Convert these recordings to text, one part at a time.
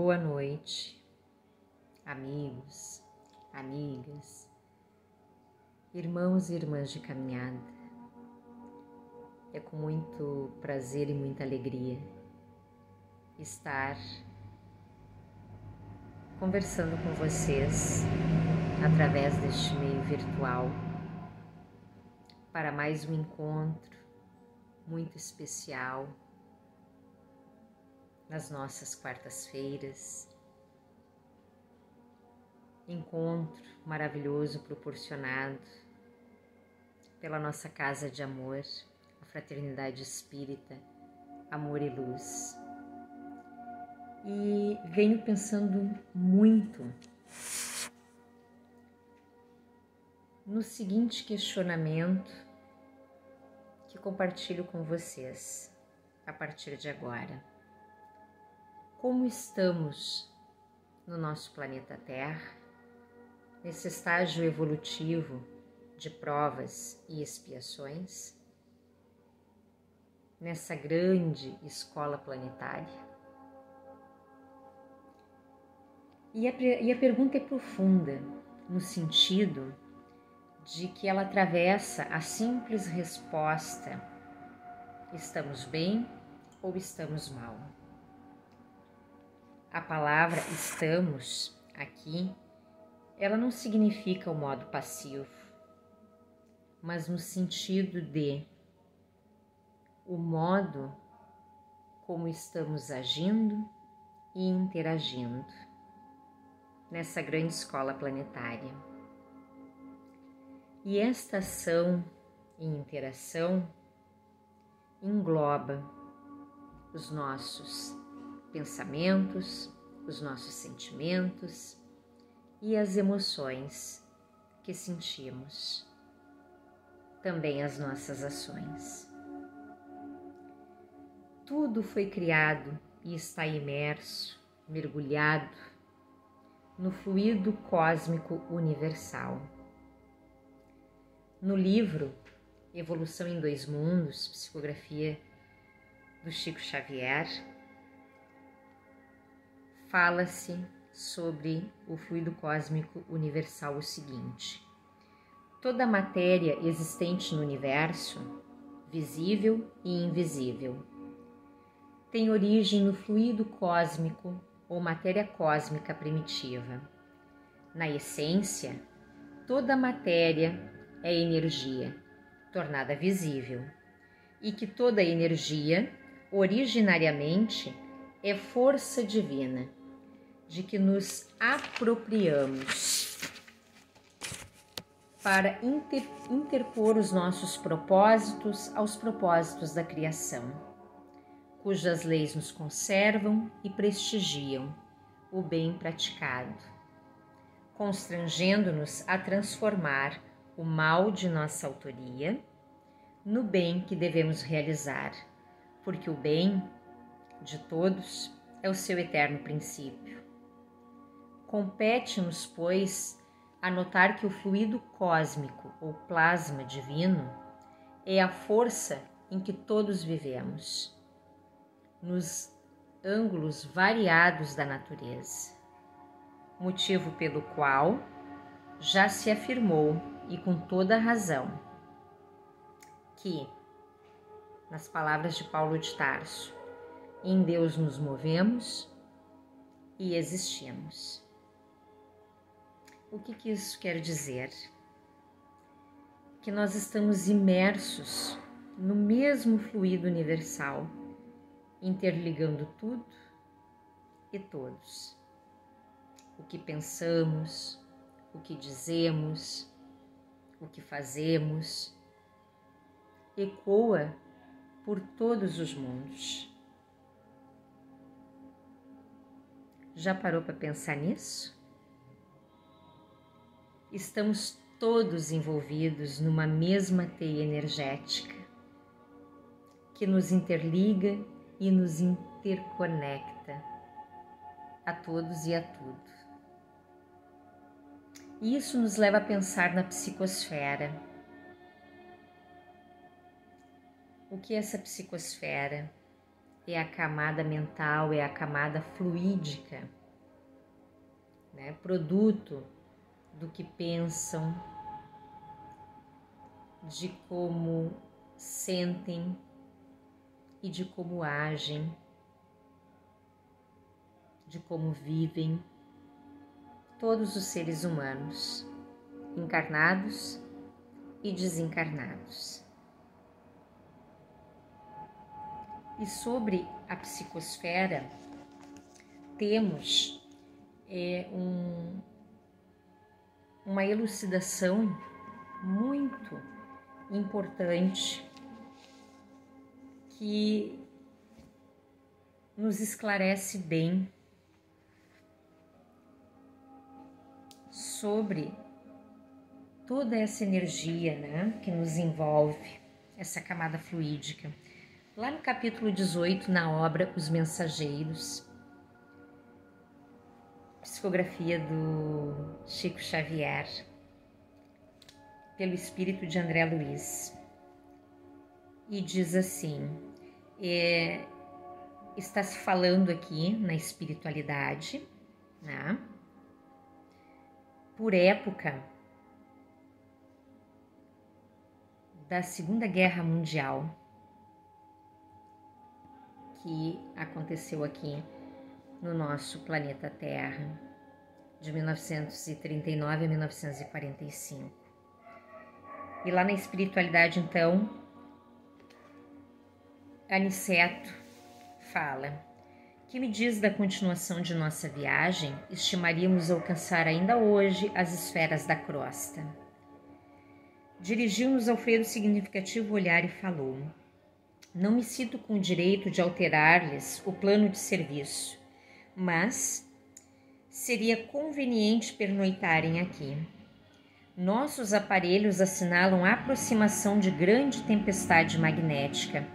Boa noite, amigos, amigas, irmãos e irmãs de caminhada. É com muito prazer e muita alegria estar conversando com vocês através deste meio virtual para mais um encontro muito especial nas nossas quartas-feiras. Encontro maravilhoso proporcionado pela nossa casa de amor, a Fraternidade Espírita Amor e Luz. E venho pensando muito no seguinte questionamento que compartilho com vocês a partir de agora. Como estamos no nosso planeta Terra, nesse estágio evolutivo de provas e expiações, nessa grande escola planetária? E a pergunta é profunda, no sentido de que ela atravessa a simples resposta: estamos bem ou estamos mal? A palavra estamos aqui, ela não significa o modo passivo, mas no sentido de o modo como estamos agindo e interagindo nessa grande escola planetária. E esta ação e interação engloba os nossos pensamentos, os nossos sentimentos e as emoções que sentimos, também as nossas ações. Tudo foi criado e está imerso, mergulhado no fluido cósmico universal. No livro Evolução em Dois Mundos, psicografia do Chico Xavier, fala-se sobre o fluido cósmico universal o seguinte: toda a matéria existente no universo, visível e invisível, tem origem no fluido cósmico ou matéria cósmica primitiva. Na essência, toda a matéria é energia, tornada visível, e que toda energia, originariamente, é força divina, de que nos apropriamos para interpor os nossos propósitos aos propósitos da criação, cujas leis nos conservam e prestigiam o bem praticado, constrangendo-nos a transformar o mal de nossa autoria no bem que devemos realizar, porque o bem de todos é o seu eterno princípio. Compete-nos, pois, a notar que o fluido cósmico ou plasma divino é a força em que todos vivemos, nos ângulos variados da natureza, motivo pelo qual já se afirmou, e com toda a razão, que, nas palavras de Paulo de Tarso, em Deus nos movemos e existimos. O que isso quer dizer? Que nós estamos imersos no mesmo fluido universal, interligando tudo e todos. O que pensamos, o que dizemos, o que fazemos, ecoa por todos os mundos. Já parou para pensar nisso? Estamos todos envolvidos numa mesma teia energética que nos interliga e nos interconecta a todos e a tudo. E isso nos leva a pensar na psicosfera. O que é essa psicosfera? é a camada mental, é a camada fluídica, né? Produto do que pensam, de como sentem e de como agem, de como vivem todos os seres humanos, encarnados e desencarnados. E sobre a psicosfera, temos uma elucidação muito importante que nos esclarece bem sobre toda essa energia, né, que nos envolve, essa camada fluídica. Lá no capítulo 18, na obra Os Mensageiros, psicografia do Chico Xavier, pelo espírito de André Luiz, e diz assim, está se falando aqui na espiritualidade, né? Por época da Segunda Guerra Mundial, que aconteceu aqui no nosso planeta Terra, de 1939 a 1945. E lá na espiritualidade, então, Aniceto fala: que me diz da continuação de nossa viagem, estimaríamos alcançar ainda hoje as esferas da crosta. Dirigiu-nos Alfredo significativo olhar e falou: não me sinto com o direito de alterar-lhes o plano de serviço, mas seria conveniente pernoitarem aqui. Nossos aparelhos assinalam a aproximação de grande tempestade magnética,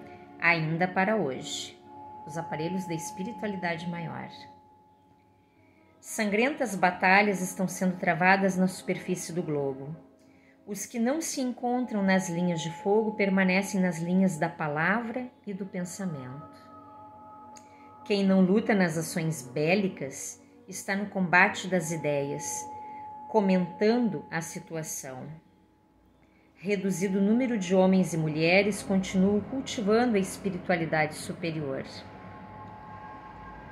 ainda para hoje. Os aparelhos da espiritualidade maior. Sangrentas batalhas estão sendo travadas na superfície do globo. Os que não se encontram nas linhas de fogo permanecem nas linhas da palavra e do pensamento. Quem não luta nas ações bélicas está no combate das ideias, comentando a situação. Reduzido o número de homens e mulheres, continuam cultivando a espiritualidade superior.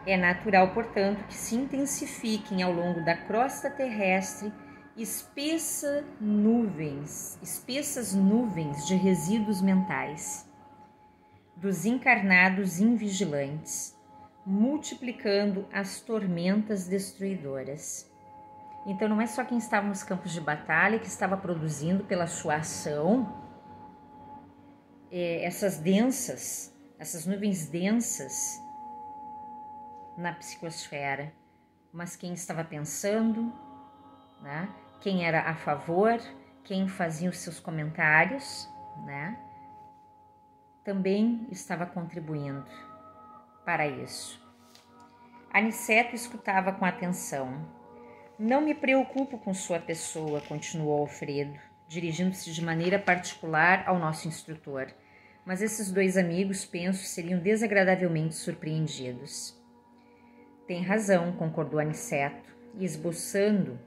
É natural, portanto, que se intensifiquem ao longo da crosta terrestre espessas nuvens de resíduos mentais, dos encarnados invigilantes, multiplicando as tormentas destruidoras. Então não é só quem estava nos campos de batalha que estava produzindo pela sua ação essas nuvens densas na psicosfera, mas quem estava pensando, né? Quem era a favor, quem fazia os seus comentários, né? Também estava contribuindo para isso. Aniceto escutava com atenção. Não me preocupo com sua pessoa, continuou Alfredo, dirigindo-se de maneira particular ao nosso instrutor, mas esses dois amigos, penso, seriam desagradavelmente surpreendidos. Tem razão, concordou Aniceto, e esboçando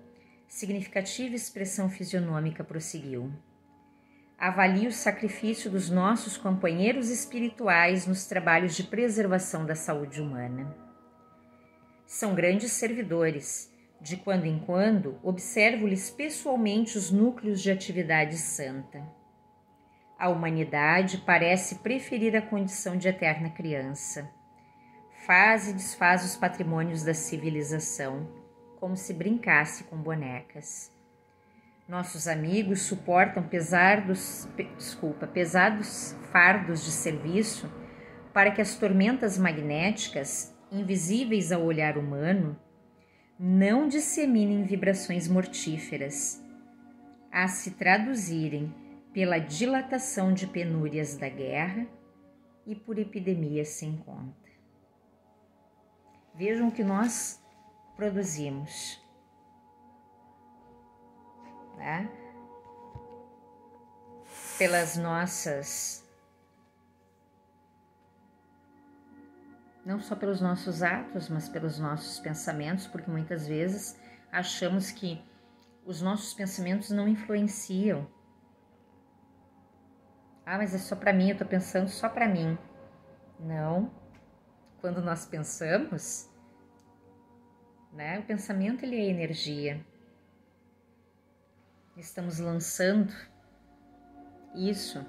significativa expressão fisionômica, prosseguiu. Avalie o sacrifício dos nossos companheiros espirituais nos trabalhos de preservação da saúde humana. São grandes servidores. De quando em quando, observo-lhes pessoalmente os núcleos de atividade santa. A humanidade parece preferir a condição de eterna criança. Faz e desfaz os patrimônios da civilização, como se brincasse com bonecas. Nossos amigos suportam pesados fardos de serviço para que as tormentas magnéticas, invisíveis ao olhar humano, não disseminem vibrações mortíferas, a se traduzirem pela dilatação de penúrias da guerra e por epidemias sem conta. Vejam o que nós produzimos, né? Pelas nossas não só pelos nossos atos, mas pelos nossos pensamentos, porque muitas vezes achamos que os nossos pensamentos não influenciam. Ah, mas é só para mim, eu estou pensando só para mim. Não. Quando nós pensamos, né, o pensamento ele é energia. Estamos lançando isso,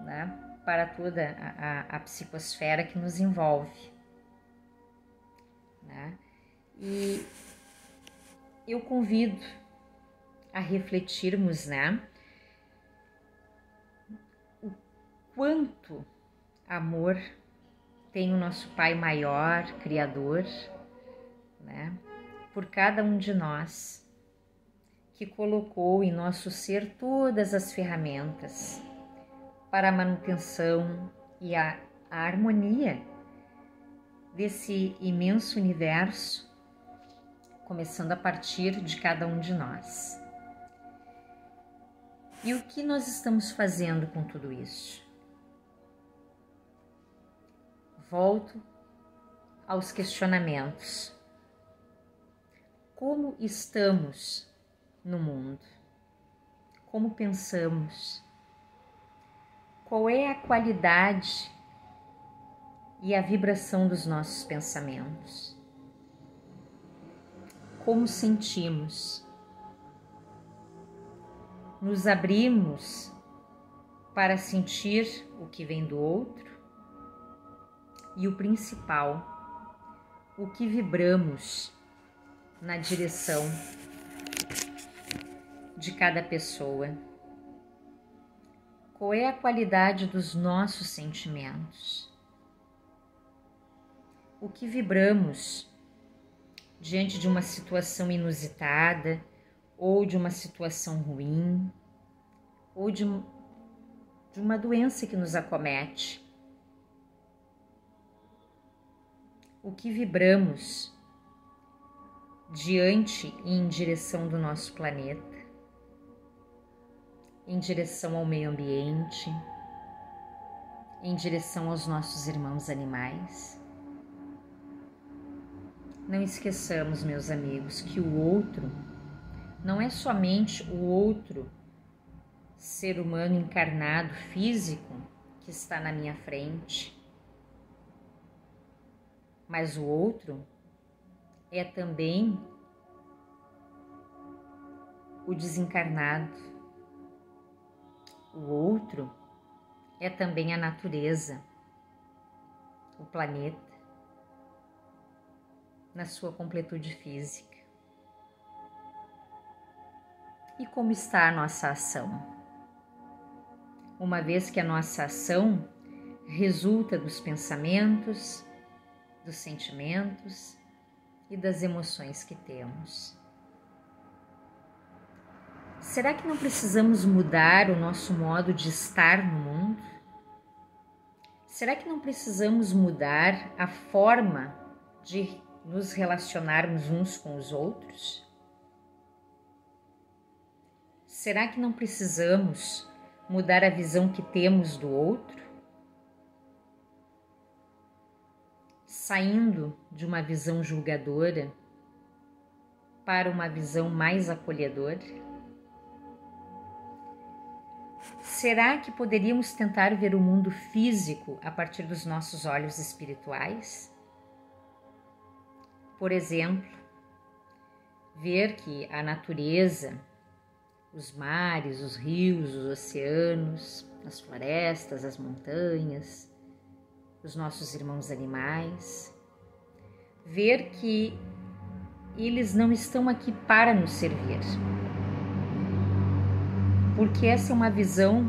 né, para toda a psicosfera que nos envolve, né? E eu convido a refletirmos, né, o quanto amor tem o nosso Pai maior, Criador, né, por cada um de nós, que colocou em nosso ser todas as ferramentas para a manutenção e a harmonia desse imenso universo, começando a partir de cada um de nós. E o que nós estamos fazendo com tudo isso? Volto aos questionamentos. Como estamos no mundo? Como pensamos? Qual é a qualidade e a vibração dos nossos pensamentos? Como sentimos? Nos abrimos para sentir o que vem do outro? E o principal, o que vibramos na direção de cada pessoa? Qual é a qualidade dos nossos sentimentos? O que vibramos diante de uma situação inusitada, ou de uma situação ruim, ou de uma doença que nos acomete? O que vibramos diante e em direção do nosso planeta, em direção ao meio ambiente, em direção aos nossos irmãos animais? Não esqueçamos, meus amigos, que o outro não é somente o outro ser humano encarnado, físico, que está na minha frente, mas o outro é também o desencarnado. O outro é também a natureza, o planeta, na sua completude física. E como está a nossa ação? Uma vez que a nossa ação resulta dos pensamentos, dos sentimentos e das emoções que temos. Será que não precisamos mudar o nosso modo de estar no mundo? Será que não precisamos mudar a forma de nos relacionarmos uns com os outros? Será que não precisamos mudar a visão que temos do outro? Saindo de uma visão julgadora para uma visão mais acolhedora? Será que poderíamos tentar ver o mundo físico a partir dos nossos olhos espirituais? Por exemplo, ver que a natureza, os mares, os rios, os oceanos, as florestas, as montanhas, os nossos irmãos animais, ver que eles não estão aqui para nos servir, porque essa é uma visão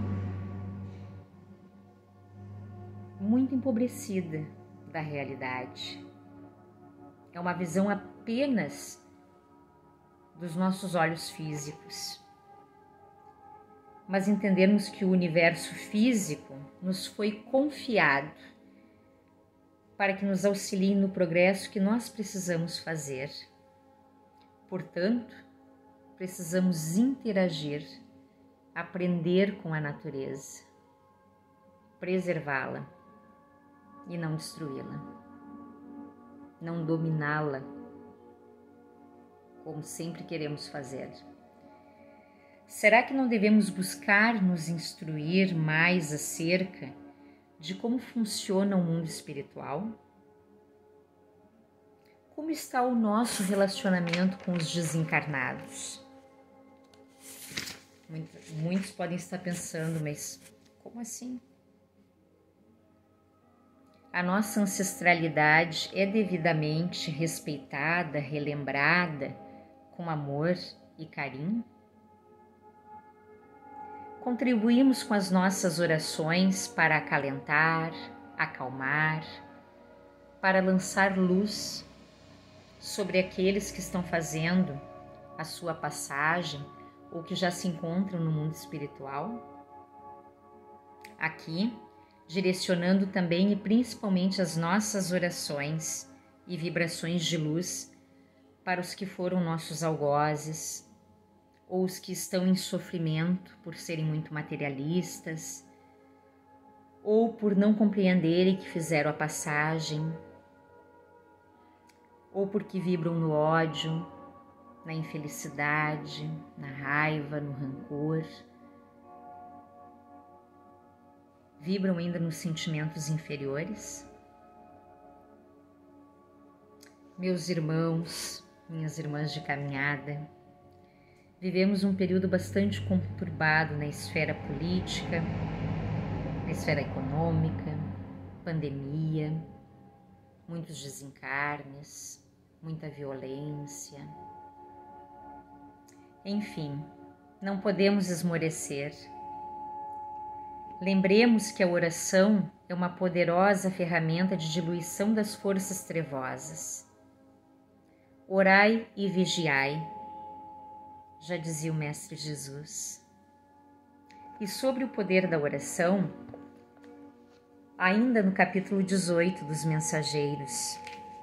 muito empobrecida da realidade. É uma visão apenas dos nossos olhos físicos. Mas entendermos que o universo físico nos foi confiado para que nos auxilie no progresso que nós precisamos fazer. Portanto, precisamos interagir, aprender com a natureza, preservá-la, e não destruí-la, não dominá-la, como sempre queremos fazer. Será que não devemos buscar nos instruir mais acerca de como funciona o mundo espiritual? Como está o nosso relacionamento com os desencarnados? Muitos podem estar pensando, mas como assim? A nossa ancestralidade é devidamente respeitada, relembrada, com amor e carinho? Contribuímos com as nossas orações para acalentar, acalmar, para lançar luz sobre aqueles que estão fazendo a sua passagem ou que já se encontram no mundo espiritual? Aqui, direcionando também e principalmente as nossas orações e vibrações de luz para os que foram nossos algozes, ou os que estão em sofrimento por serem muito materialistas, ou por não compreenderem que fizeram a passagem, ou porque vibram no ódio, na infelicidade, na raiva, no rancor. Vibram ainda nos sentimentos inferiores? Meus irmãos, minhas irmãs de caminhada, vivemos um período bastante conturbado na esfera política, na esfera econômica, pandemia, muitos desencarnes, muita violência. Enfim, não podemos esmorecer. Lembremos que a oração é uma poderosa ferramenta de diluição das forças trevosas. Orai e vigiai, já dizia o Mestre Jesus. E sobre o poder da oração, ainda no capítulo 18 dos Mensageiros,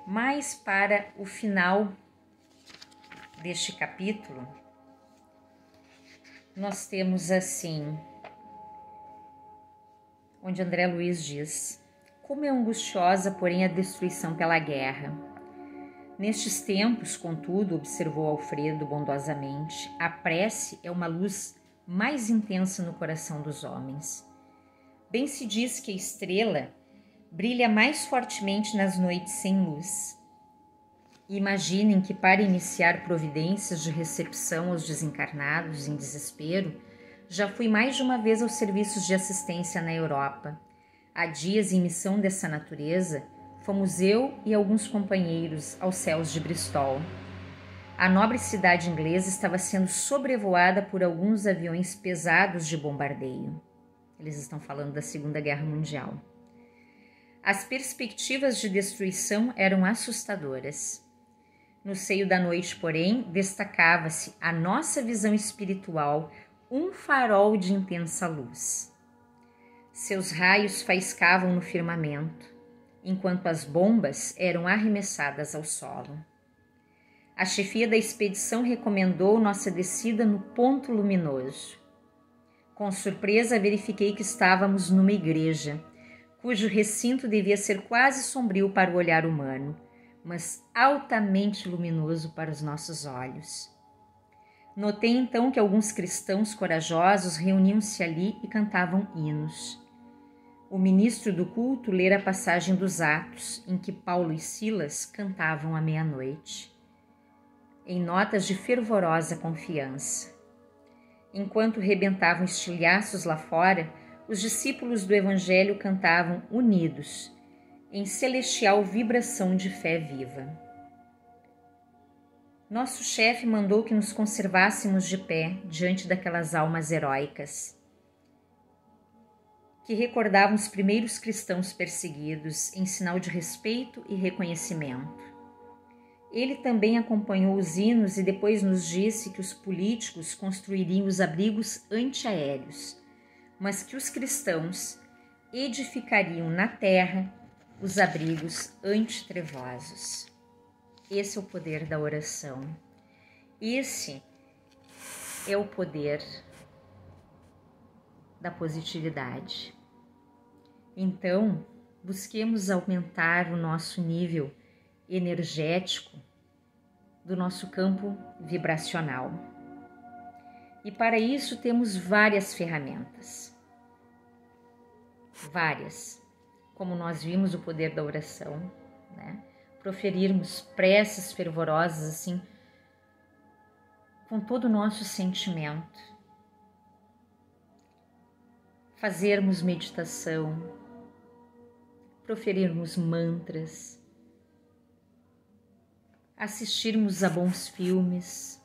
mais para o final deste capítulo, nós temos assim, onde André Luiz diz: como é angustiosa, porém, a destruição pela guerra. Nestes tempos, contudo, observou Alfredo bondosamente, a prece é uma luz mais intensa no coração dos homens. Bem se diz que a estrela brilha mais fortemente nas noites sem luz. Imaginem que, para iniciar providências de recepção aos desencarnados em desespero, já fui mais de uma vez aos serviços de assistência na Europa. Há dias, em missão dessa natureza, fomos eu e alguns companheiros aos céus de Bristol. A nobre cidade inglesa estava sendo sobrevoada por alguns aviões pesados de bombardeio. Eles estão falando da Segunda Guerra Mundial. As perspectivas de destruição eram assustadoras. No seio da noite, porém, destacava-se a nossa visão espiritual, um farol de intensa luz. Seus raios faiscavam no firmamento, enquanto as bombas eram arremessadas ao solo. A chefia da expedição recomendou nossa descida no ponto luminoso. Com surpresa, verifiquei que estávamos numa igreja, cujo recinto devia ser quase sombrio para o olhar humano, mas altamente luminoso para os nossos olhos. Notei então que alguns cristãos corajosos reuniam-se ali e cantavam hinos. O ministro do culto lera a passagem dos Atos, em que Paulo e Silas cantavam à meia-noite, em notas de fervorosa confiança. Enquanto rebentavam estilhaços lá fora, os discípulos do Evangelho cantavam unidos, em celestial vibração de fé viva. Nosso chefe mandou que nos conservássemos de pé diante daquelas almas heróicas, que recordavam os primeiros cristãos perseguidos em sinal de respeito e reconhecimento. Ele também acompanhou os hinos e depois nos disse que os políticos construiriam os abrigos antiaéreos, mas que os cristãos edificariam na terra os abrigos antitrevosos. Esse é o poder da oração. Esse é o poder da positividade. Então, busquemos aumentar o nosso nível energético do nosso campo vibracional. E para isso temos várias ferramentas. Várias. Como nós vimos o poder da oração, né? Proferirmos preces fervorosas assim, com todo o nosso sentimento. Fazermos meditação, proferirmos mantras, assistirmos a bons filmes,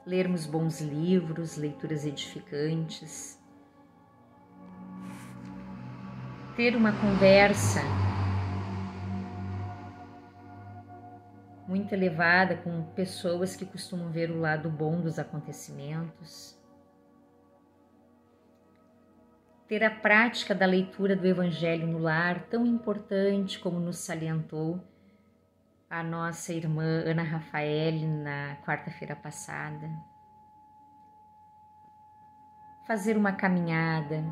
lermos bons livros, leituras edificantes, ter uma conversa muito elevada com pessoas que costumam ver o lado bom dos acontecimentos, ter a prática da leitura do Evangelho no lar, tão importante como nos salientou a nossa irmã Ana Rafael na quarta-feira passada. Fazer uma caminhada,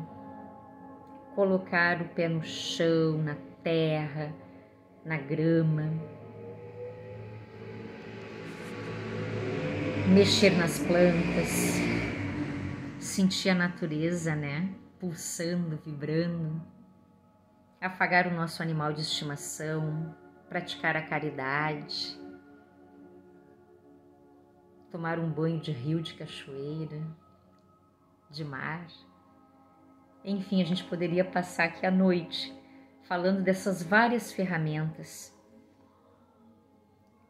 colocar o pé no chão, na terra, na grama, mexer nas plantas, sentir a natureza, né? Pulsando, vibrando, afagar o nosso animal de estimação, praticar a caridade, tomar um banho de rio, de cachoeira, de mar. Enfim, a gente poderia passar aqui a noite falando dessas várias ferramentas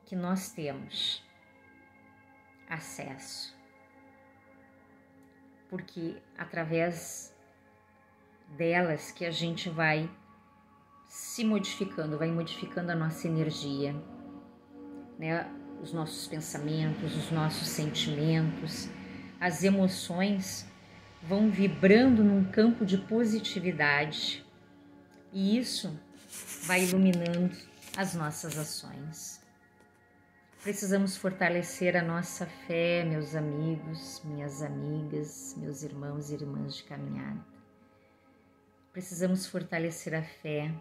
que nós temos acesso, porque através delas que a gente vai se modificando, vai modificando a nossa energia, né? Os nossos pensamentos, os nossos sentimentos, as emoções vão vibrando num campo de positividade e isso vai iluminando as nossas ações. Precisamos fortalecer a nossa fé, meus amigos, minhas amigas, meus irmãos e irmãs de caminhada. Precisamos fortalecer a fé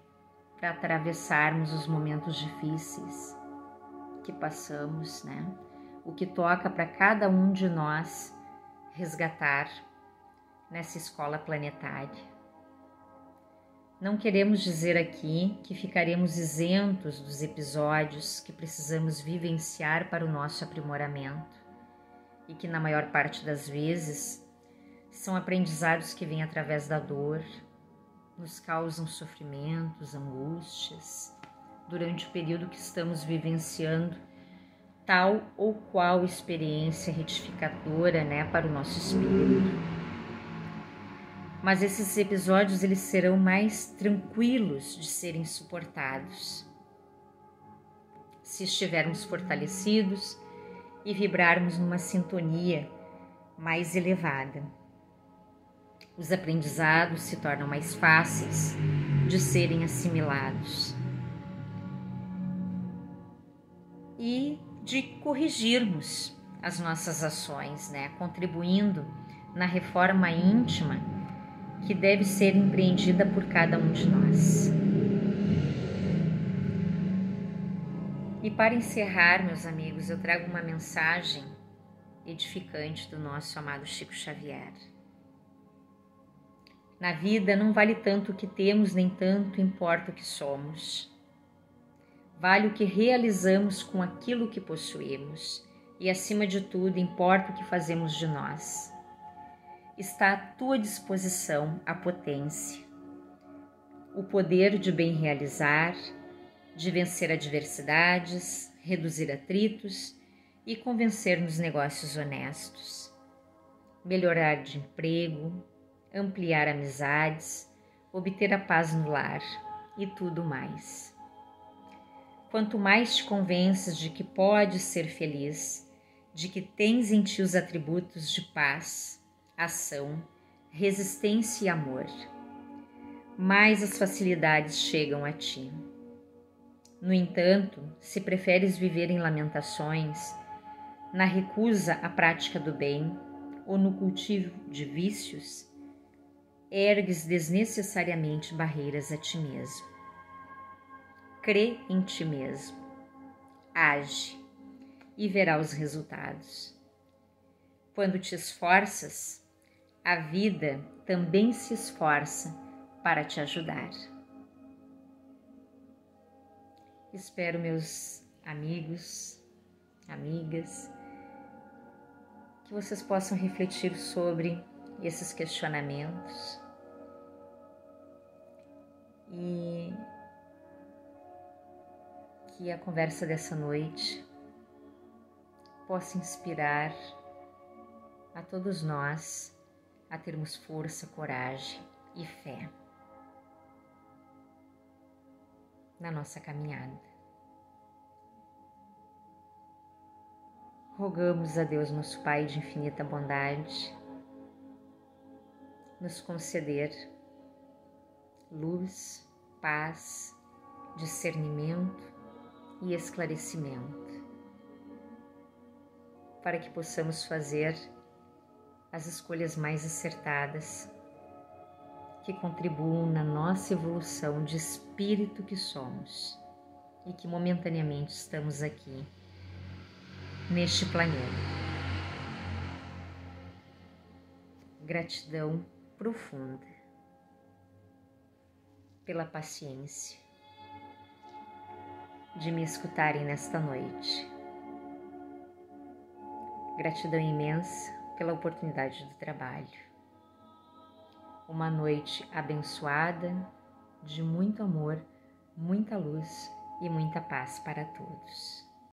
para atravessarmos os momentos difíceis que passamos, né? O que toca para cada um de nós resgatar nessa escola planetária. Não queremos dizer aqui que ficaremos isentos dos episódios que precisamos vivenciar para o nosso aprimoramento e que na maior parte das vezes são aprendizados que vêm através da dor, nos causam sofrimentos, angústias, durante o período que estamos vivenciando tal ou qual experiência retificadora, né, para o nosso espírito. Mas esses episódios eles serão mais tranquilos de serem suportados se estivermos fortalecidos e vibrarmos numa sintonia mais elevada. Os aprendizados se tornam mais fáceis de serem assimilados e de corrigirmos as nossas ações, né? Contribuindo na reforma íntima que deve ser empreendida por cada um de nós. E para encerrar, meus amigos, eu trago uma mensagem edificante do nosso amado Chico Xavier. Na vida não vale tanto o que temos, nem tanto importa o que somos. Vale o que realizamos com aquilo que possuímos e, acima de tudo, importa o que fazemos de nós. Está à tua disposição a potência, o poder de bem realizar, de vencer adversidades, reduzir atritos e convencer nos negócios honestos, melhorar de emprego, ampliar amizades, obter a paz no lar e tudo mais. Quanto mais te convences de que podes ser feliz, de que tens em ti os atributos de paz, ação, resistência e amor, mais as facilidades chegam a ti. No entanto, se preferes viver em lamentações, na recusa à prática do bem ou no cultivo de vícios, ergues desnecessariamente barreiras a ti mesmo. crê em ti mesmo, age e verá os resultados. Quando te esforças, a vida também se esforça para te ajudar. Espero, meus amigos, amigas, que vocês possam refletir sobre esses questionamentos e que a conversa dessa noite possa inspirar a todos nós a termos força, coragem e fé na nossa caminhada. Rogamos a Deus, nosso Pai de infinita bondade, nos conceder luz, paz, discernimento e esclarecimento, para que possamos fazer as escolhas mais acertadas que contribuam na nossa evolução de espírito que somos e que momentaneamente estamos aqui neste planeta. Gratidão profunda pela paciência de me escutarem nesta noite. Gratidão imensa pela oportunidade do trabalho. Uma noite abençoada, de muito amor, muita luz e muita paz para todos.